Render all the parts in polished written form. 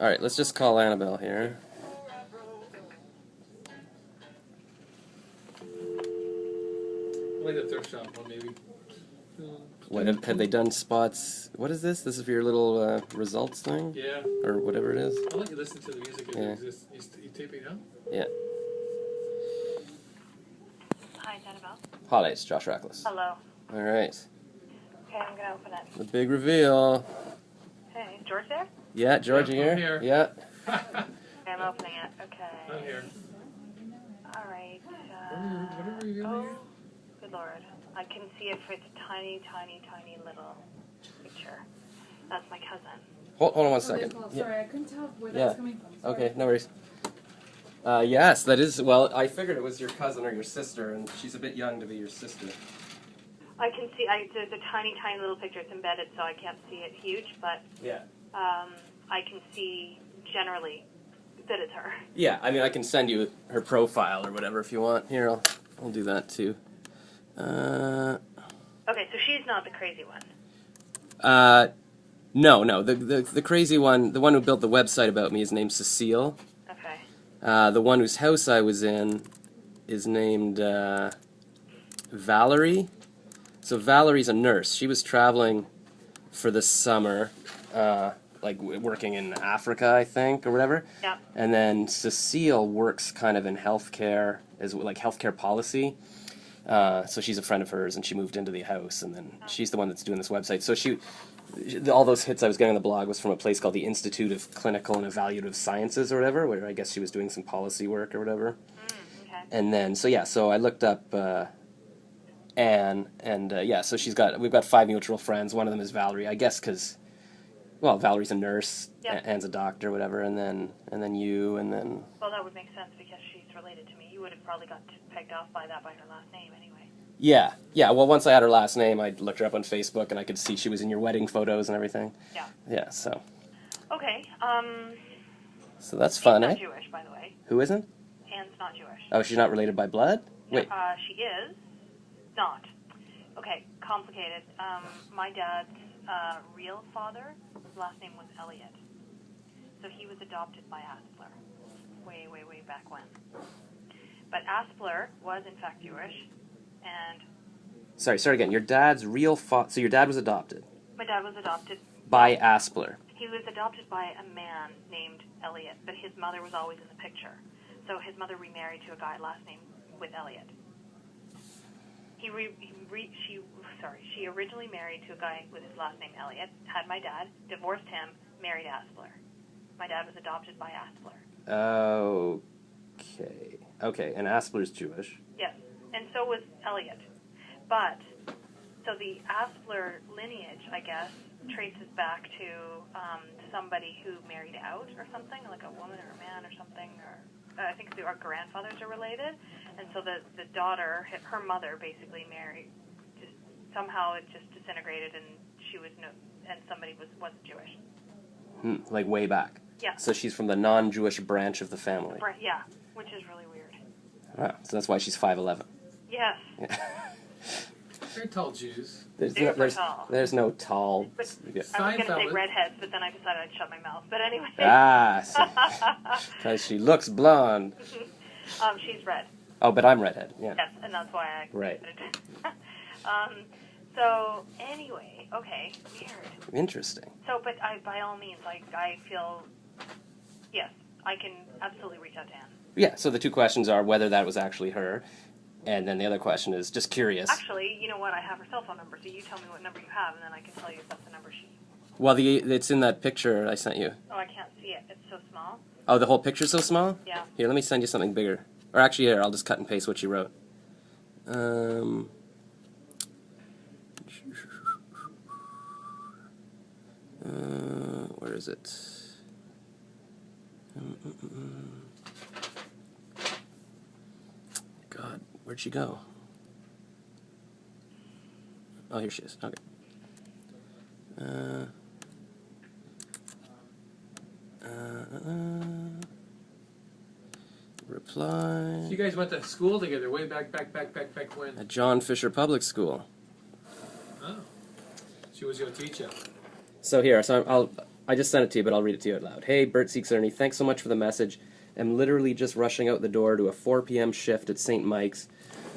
Alright, let's just call Annabelle here. Like the thrift shop one, maybe. What, have they done spots? What is this? This is for your little results thing? Yeah. Or whatever it is? I'll let you listen to the music if it exists. You taping now? Yeah. Hi, it's Annabelle. Hi, it's Josh Rackless. Hello. Alright. Okay, I'm gonna open it. The big reveal. Hey, George there? Yeah, George, you I'm here? here. Yeah. Okay, I'm opening it. Okay. I'm here. Alright. Whatever you're doing Oh, here. good lord. I can see it for its tiny, tiny, tiny little picture. That's my cousin. Hold on one second. Sorry, I couldn't tell where that's coming from. Sorry. Okay, no worries. Yes, that is, well, I figured it was your cousin or your sister, and she's a bit young to be your sister. I can see, there's a tiny, tiny little picture. It's embedded, so I can't see it huge, but Yeah. I can see generally that it's her. Yeah, I mean, I can send you her profile or whatever if you want. Here, I'll do that too. Okay, so she's not the crazy one. No. The crazy one, the one who built the website about me is named Cecile. Okay. The one whose house I was in is named Valerie. So Valerie's a nurse. She was traveling for the summer, working in Africa, I think, or whatever. Yeah. And then Cecile works kind of in healthcare, as like healthcare policy. So she's a friend of hers, and she moved into the house, and then she's the one that's doing this website. So all those hits I was getting on the blog was from a place called the Institute of Clinical and Evaluative Sciences or whatever, where I guess she was doing some policy work or whatever. Okay. And then, so I looked up Anne, and so we've got 5 mutual friends. One of them is Valerie, I guess, because, well, Valerie's a nurse, Yep. Anne's a doctor, whatever, and then you, and then... Well, that would make sense because she's related to me. You would have probably got pegged off by that by her last name anyway. Yeah, well, once I had her last name, I looked her up on Facebook, and I could see she was in your wedding photos and everything. Yeah. Yeah, so... Okay, So that's fun, Anne's eh? not Jewish, by the way. Who isn't? Anne's not Jewish. Oh, she's not related by blood? Wait. She is not. Okay, complicated. My dad's real father, his last name was Elliot. So he was adopted by Aspler. Way, way, way back when. But Aspler was in fact Jewish, and... Sorry again. Your dad's real father... So your dad was adopted? My dad was adopted... By Aspler? He was adopted by a man named Elliot, but his mother was always in the picture. So his mother remarried to a guy last name with Elliot. She originally married to a guy with his last name Elliot, had my dad, divorced him, married Aspler. My dad was adopted by Aspler. Okay, and Aspler's Jewish. Yes, and so was Elliot. But, so the Aspler lineage, I guess, traces back to somebody who married out or something, like a woman or a man or something, or I think our grandfathers are related. And so the daughter, her mother basically married, somehow it just disintegrated, and somebody wasn't Jewish. Like way back. Yeah. So she's from the non-Jewish branch of the family. Yeah, which is really weird. Ah, so that's why she's 5'11". Yes. Yeah. Very tall Jews. Tall. There's no tall... But Yeah. I was going to say redheads, but then I decided I'd shut my mouth. But anyway. Because she looks blonde. She's red. Oh, but I'm redhead, yeah. Yes, and that's why I... Right. So, anyway, okay, weird. Interesting. So, but by all means, I feel, yes, I can absolutely reach out to Anne. Yeah, so the 2 questions are whether that was actually her, and then the other question is just curious. Actually, you know what, I have her cell phone number, so you tell me what number you have, and then I can tell you if that's the number she... Well, it's in that picture I sent you. Oh, I can't see it. It's so small. Oh, the whole picture's so small? Yeah. Here, let me send you something bigger. Or actually, here, I'll just cut and paste what you wrote. Where is it? God, where'd she go? Oh, here she is. Okay. Reply. So you guys went to school together way back when? At John Fisher Public School. Oh. She was your teacher. So here, I just sent it to you, but I'll read it to you out loud. Hey, Bert Seeks Ernie, thanks so much for the message. I'm literally just rushing out the door to a 4 p.m. shift at St. Mike's,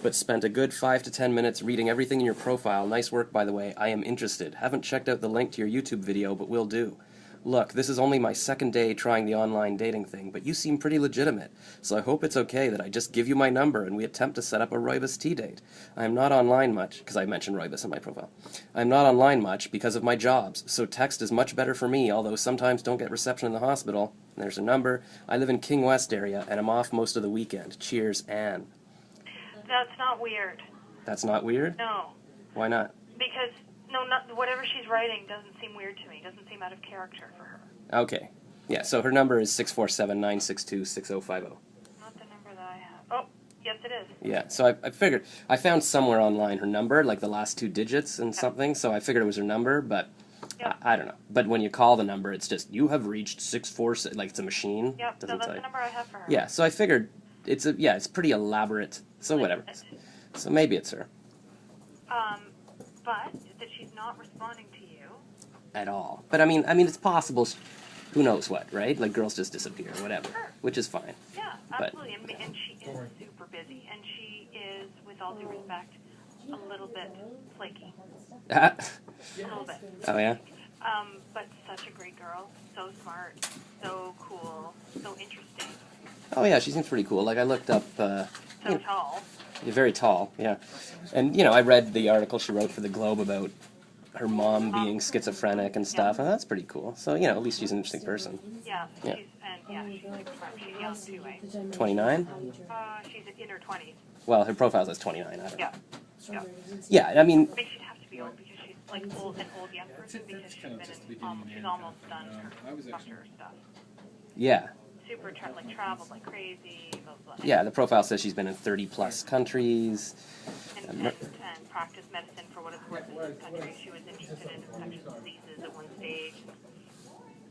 but spent a good 5 to 10 minutes reading everything in your profile. Nice work, by the way. I am interested. Haven't checked out the link to your YouTube video, but will do. Look, this is only my second day trying the online dating thing, but you seem pretty legitimate, so I hope it's okay that I just give you my number and we attempt to set up a Rooibos tea date. I am not online much, because I mentioned Rooibos in my profile. I am not online much because of my jobs, so text is much better for me, although sometimes don't get reception in the hospital. There's a number. I live in King West area, and I'm off most of the weekend. Cheers, Anne. That's not weird. That's not weird? No. Why not? Because, no, whatever she's writing doesn't seem weird to me. Doesn't seem out of character for her. Okay. Yeah, so her number is 647-962-6050. Not the number that I have. Oh, yes it is. Yeah, so I figured, I found somewhere online her number, like the last 2 digits and something, so I figured it was her number, but Yep. I don't know. But when you call the number, it's just, you have reached 646, like it's a machine. Yep, so Doesn't that's tell the you. number I have for her. Yeah, so I figured, it's pretty elaborate, so whatever. So maybe it's her. But that she's not responding to you. At all. But I mean, it's possible, who knows what, right? Like girls just disappear, whatever, Sure. which is fine. Yeah, But- absolutely. And she is super busy. And she is, with all due respect, a little bit flaky. A little bit. Oh yeah? But such a great girl. So smart. So cool. So interesting. Oh yeah, she seems pretty cool. Like I looked up, So tall. you're very tall, yeah. And, you know, I read the article she wrote for the Globe about her mom being schizophrenic and stuff, and that's pretty cool. So, you know, at least she's an interesting person. Yeah. Yeah. She's super smart. She's young too, eh? 29? She's in her 20s. Well, her profile says 29, I don't know. Yeah. Yeah. Yeah, I mean, I think she'd have to be old because she's like an old young person because she's been she's almost done her doctor stuff. yeah. Super traveled like crazy. Blah, blah. Yeah, the profile says she's been in 30-plus countries. And practiced medicine for what it's worth in this country. She was interested in infectious diseases at one stage.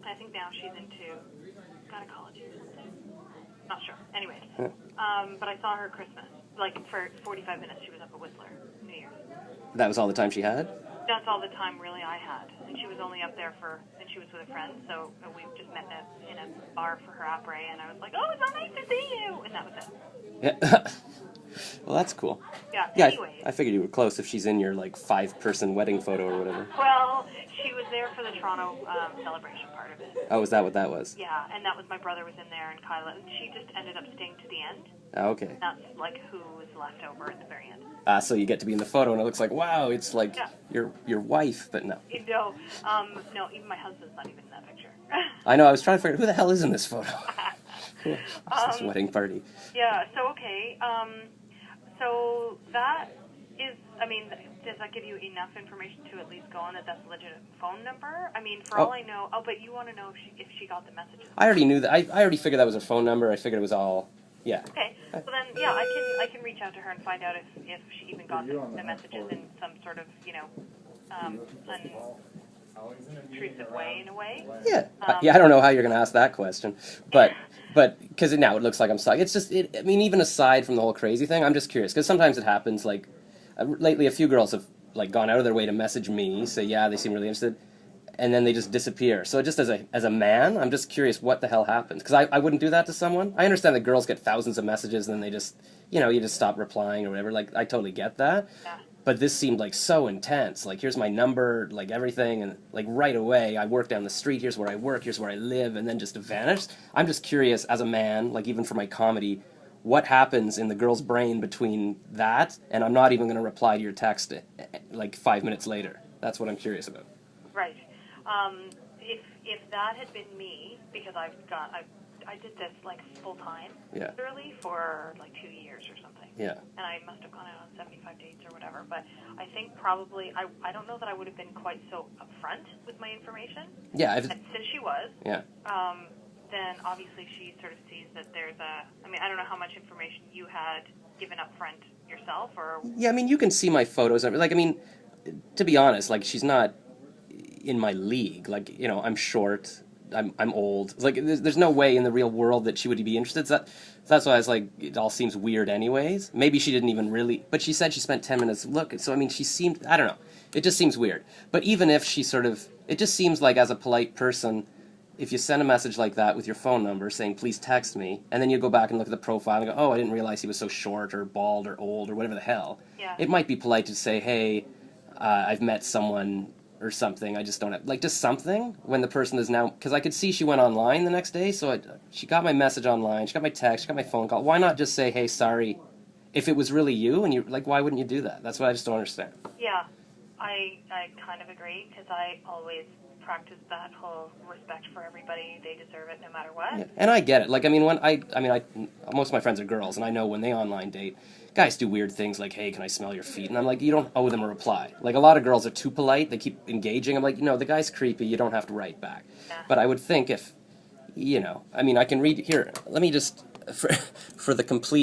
I think now she's into gynecology. Not sure. Anyways, but I saw her Christmas. Like for 45 minutes, she was up at Whistler, New Year's. That was all the time she had? That's all the time really I had, and she was only up there and she was with a friend, so we just met in a bar for her après, and I was like, oh, it's so nice to see you, and that was it. Yeah. Well, that's cool. Yeah. Yeah, Anyways, I figured you were close if she's in your, like, 5-person wedding photo or whatever. well, she was there for the Toronto celebration part of it. Oh, is that what that was? Yeah, and that was my brother was in there, and Kyla, and she just ended up staying to the end. Oh, okay. That's like who was left over at the very end. So you get to be in the photo, and it looks like, wow, it's like Yeah. your wife, but no. No, no, even my husband's not even in that picture. I know, I was trying to figure out who the hell is in this photo. It's this wedding party. Yeah, so okay. So that is, I mean, does that give you enough information to at least go on that that's a legit phone number? I mean, for all I know, but you want to know if she got the messages. I already knew that. I already figured that was her phone number. I figured it was all, yeah. Okay, so then, yeah, I can reach out to her and find out if she even got the messages in some sort of, unintrusive way, in a way. Yeah. Yeah, I don't know how you're going to ask that question. But because now it looks like I'm stuck. It's just, I mean, even aside from the whole crazy thing, I'm just curious. Because sometimes it happens, like, lately a few girls have, like, gone out of their way to message me, say, yeah, they seem really interested, and then they just disappear. So just as a man, I'm just curious what the hell happens. Because I wouldn't do that to someone. I understand that girls get thousands of messages and then they just, you just stop replying or whatever. Like, I totally get that. Yeah. But this seemed, like, so intense. Like, here's my number, like, everything, and, like, right away, I work down the street, here's where I work, here's where I live, and then just vanished. I'm just curious, as a man, like, even for my comedy, what happens in the girl's brain between that and I'm not even going to reply to your text, like, 5 minutes later. That's what I'm curious about. Right. If that had been me, because I did this like full time, Yeah. literally for like 2 years or something. Yeah. And I must have gone out on 75 dates or whatever. But I think probably I don't know that I would have been quite so upfront with my information. Yeah. And since she was, Yeah. then obviously she sort of sees that there's I mean, I don't know how much information you had given up front yourself or... Yeah, I mean, you can see my photos. Like, I mean, to be honest, like, she's not in my league. Like, I'm short, I'm old. Like, there's no way in the real world that she would be interested. So that's why I was like, it all seems weird anyways. Maybe she didn't even really, but she said she spent 10 minutes looking. So, I mean, she seemed, I don't know. It just seems weird. But even if she sort of, it just seems like as a polite person, if you send a message like that with your phone number saying, please text me, and then you go back and look at the profile and go, oh, I didn't realize he was so short or bald or old or whatever the hell. Yeah. It might be polite to say, hey, I've met someone or something. I just don't have, like, just something when the person is now, because I could see she went online the next day, so she got my message online, she got my text, she got my phone call. Why not just say, hey, sorry, if it was really you, and you, like, why wouldn't you do that? That's what I just don't understand. Yeah, I kind of agree, because I always practice that whole respect for everybody. They deserve it no matter what. Yeah. And I get it. Like, I mean, most of my friends are girls, and I know when they online date, guys do weird things like, hey, can I smell your feet? And I'm like, you don't owe them a reply. Like, a lot of girls are too polite. They keep engaging. I'm like, the guy's creepy. You don't have to write back. Yeah. But I would think if, I mean, I can read here. Let me just, for the complete